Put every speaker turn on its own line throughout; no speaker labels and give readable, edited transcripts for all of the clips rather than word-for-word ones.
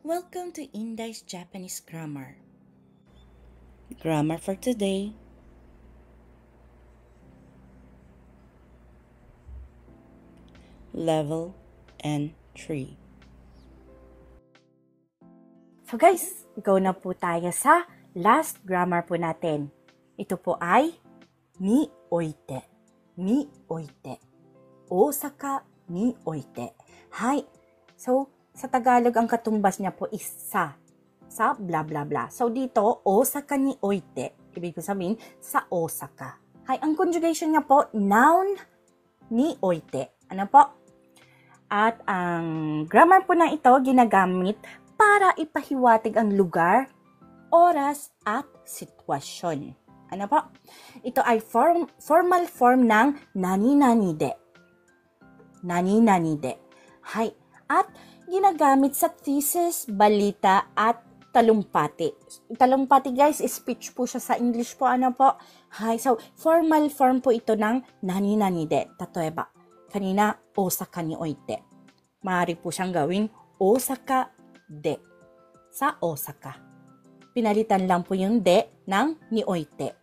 Welcome to Indai's Japanese Grammar. Grammar for today. Level N3.
So guys, go na po tayo sa last grammar po natin. Ito po ay ni oite. Ni oite. Osaka ni oite. Hi. So, sa Tagalog, ang katumbas niya po is sa. Sa blah blah blah. So, dito, Osaka ni oite. Ibig ko sabihin, sa Osaka. Hi, ang conjugation niya po, noun ni oite. Ano po? At ang grammar po na ito, ginagamit para ipahiwatig ang lugar, oras, at sitwasyon. Ano po? Ito ay formal form ng nani-nani de. Nani-nani de. Hi. At ginagamit sa thesis, balita, at talumpati. Talumpati guys, speech po siya sa English po. Ano po? Hi. So, formal form po ito ng nani-nani de. Tatoeba, kanina, Osaka ni oite. Maaari po siyang gawin Osaka de. Sa Osaka. Pinalitan lang po yung de ng ni oite.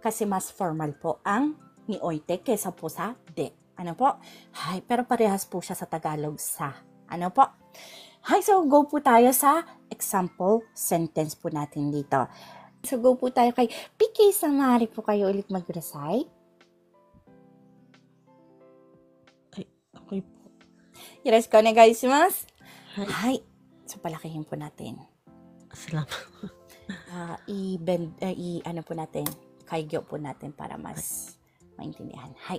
Kasi mas formal po ang ni oite kesa po sa de. Ano po? Hi, pero parehas po siya sa Tagalog sa. Ano po? Hi, so go po tayo sa example sentence po natin dito. So go po tayo kay Piki, samari po kayo ulit mag-recite.
Ay, okay po.
Yoroshiku onegaishimasu.
Hi.
Hi. So palakihin po natin.
Salamat.
Ano po natin, kaigyo po natin para mas maintindihan. Hi.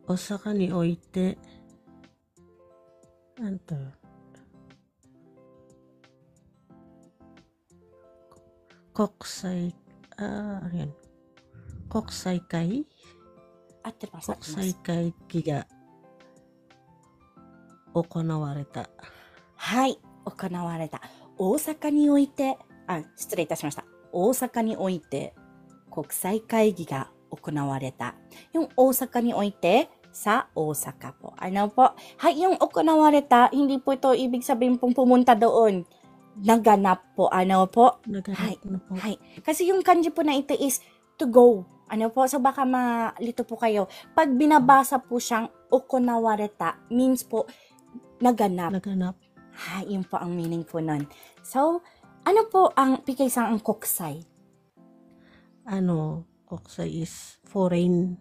Osaka ni oite. Anto. Kokusai, ayan. Kokusai kai? Kokusai kai ga okonawareta.
はい、行われた。大阪において、失礼いたしました。大阪において、国際会議が行われた。Yung Osaka ni oite, sa Osaka po. Ano po? Hay, yung 行われた, hindi po ito ibig sabihin pong pumunta doon. Naganap po. Ano po?
Naganap na po.
Hay. Kasi yung kanji po na ito is to go. Ano po? So baka malito po kayo. Pag binabasa po siyang 行われた, means po naganap.
Naganap.
Ha, yun po ang meaning po nun. So, ano po ang pikay-sang ang kokusai?
Kokusai is foreign.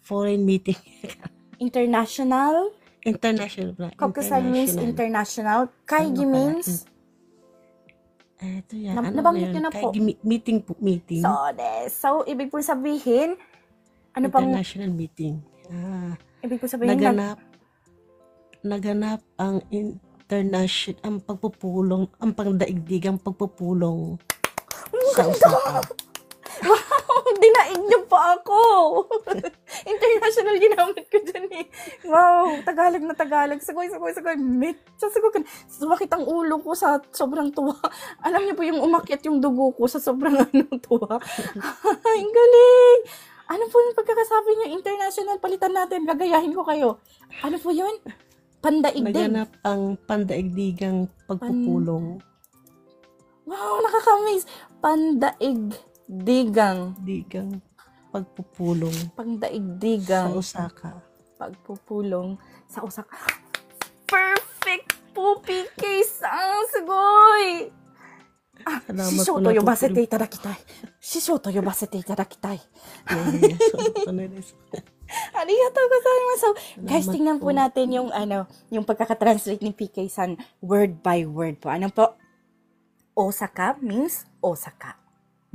Foreign meeting.
International?
International.
Kokusai means international. Kaigi means?
Ito yan.
Nabanggit nyo na po.
Meeting po. Meeting.
So, ibig po sabihin,
international meeting.
Ibig po sabihin,
naganap ang international, ang pagpupulong, ang pangdaigdigang pagpupulong sa Osaka.
Wow! Dinaig niyo pa ako! International ginamit ko dyan eh. Wow! Tagalog na Tagalog. Sagoy. Medyo sagoy. Sumakit ang ulo ko sa sobrang tuwa. Alam niyo po yung umakyat yung dugo ko sa sobrang tuwa. Ang galing! Ano po yung pagkakasabi niyo? International, palitan natin. Gagayahin ko kayo. Ano po yun? Pandaigdig.
Naganap ang pandaigdigang pagpupulong.
Wow, nakaka-amaze. Pandaigdigang
pagpupulong.
Pandaigdigang.
Sa Osaka.
Pagpupulong sa Osaka. Perfect po, PK-san. Sugoy! 師匠と呼ばせていただきたい。師匠と呼ばせていただきたい。ありがとうございます。So, guys, tingnan po natin yung pagkaka-translate ni PK-san word by word po. Ano po? Osaka means Osaka.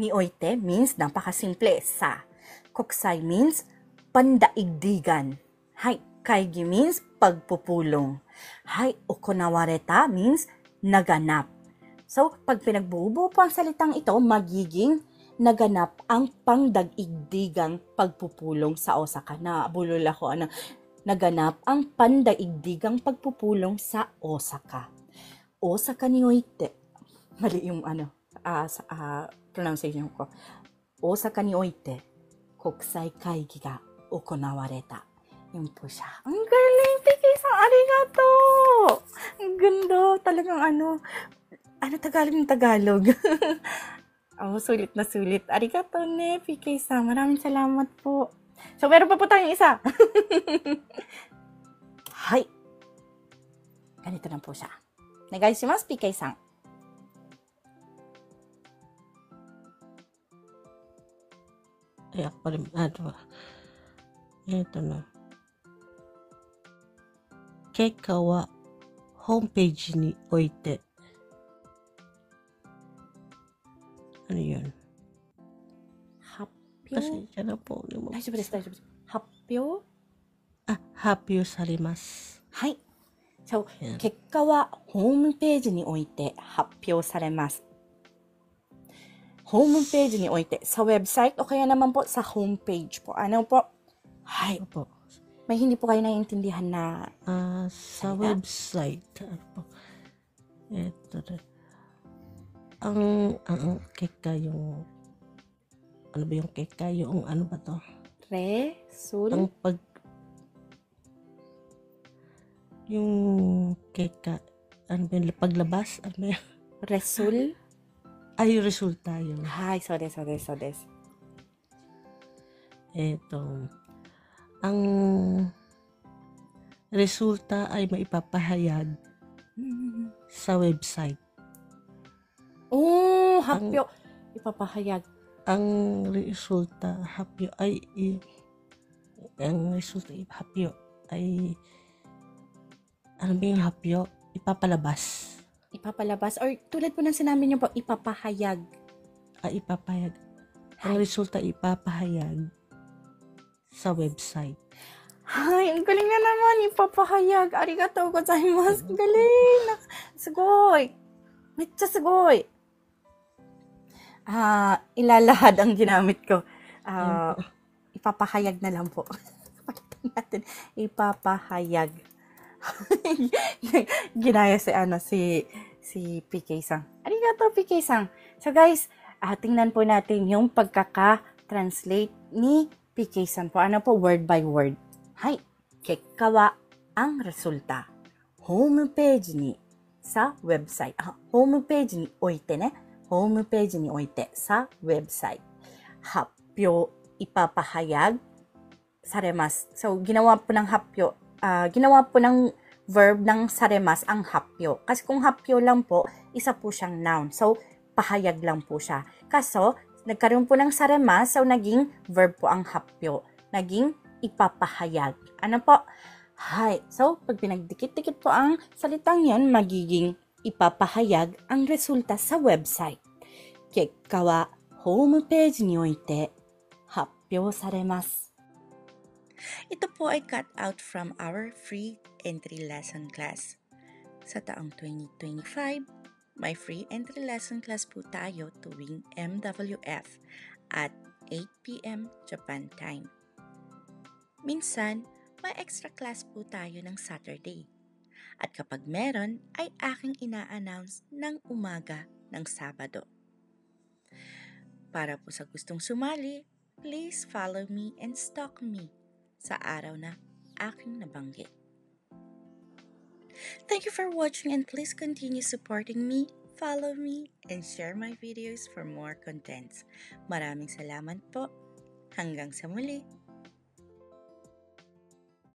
Ni oite means napakasimple, sa. Kokusai means pandaigdigan. Hay, kaigi means pagpupulong. Hay, okonawareta means naganap. So, pag pinagbubuo po ang salitang ito, magiging naganap ang pangdaigdigang pagpupulong sa Osaka. Nabulol ako. Naganap ang pandaigdigang pagpupulong sa Osaka. Osaka ni oite. Mali yung pronunciation ko. Osaka ni oite, 国際会議が okonawareta. Yun po siya. Ang galing, Piki-san, arigato! Ang ganda, talagang ano Tagalog ng Tagalog. Oh, sulit na sulit. Arigato ne, Piki-san. Maraming salamat po. So, meron pa po tayong isa. Hai. Ganito lang po siya. Nagaishimasu, Piki-san.
Ay, ako pa rin, ito na. 結果はホームページに置いて。Ano yun?
発
Kasi
表
siya na po.
大丈夫です、大丈夫です。発表
発表されます。
はい。So,
Yan.
結果はホームページにおいて発表されます。ホームページにおいてsa website o kaya naman po sa homepage po. Ano po? Hay.
Opo.
May hindi po kayo naiintindihan na
Sa
Salita?
website. Ano po? Ito na. Ang keka yung ano ba yung keka? Yung ano ba to? Ang yung keka, ano ba yung paglabas? Ano ba yun?
Resul?
Ay, yung resulta yun.
Hay, so des, so des, so des.
Ito. Ang resulta ay maipapahayag sa website.
Oh, hapyo. Ipapahayag.
Ang resulta hapyo ay ano ba yung hapyo? Ipapalabas.
Ipapalabas. Or tulad po ng sinabi niyo po, ipapahayag.
Ipapahayag. Ang resulta ipapahayag sa website.
Hay, ang galing na naman. Ipapahayag. Arigatou gozaimasu. Galing. Sugoi. Mecha sugoi. Ilalahad ang ginamit ko. Ipapahayag na lang po. Pakita natin. Ipapahayag. Ginaya si PK-san. Arigatou, PK-san. So guys, tingnan po natin yung pagkaka-translate ni PK-san po. Ano po? Word by word. Hay. 結果は ang resulta. ホームページに sa website. ホームページに置いてね。ホームページに置いて sa website. 発表 ipapahayag されます。So, ginawa po ng verb ng saremas ang hapyo. Kasi kung hapyo lang po, isa po siyang noun. So, pahayag lang po siya. Kaso, nagkaroon po ng saremas, so naging verb po ang hapyo. Naging ipapahayag. Ano po? Hay. So, pag pinagdikit-dikit po ang salitang yan, magiging ipapahayag ang resulta sa website. 結果はホームページにおいて発表されます。
Ito po ay cut out from our free entry lesson class. Sa taong 2025, may free entry lesson class po tayo tuwing MWF at 8 p.m. Japan time. Minsan, may extra class po tayo ng Saturday. At kapag meron, ay aking ina-announce ng umaga ng Sabado. Para po sa gustong sumali, please follow me and stalk me sa araw na aking nabanggit. Thank you for watching and please continue supporting me, follow me, and share my videos for more contents. Maraming salamat po. Hanggang sa muli.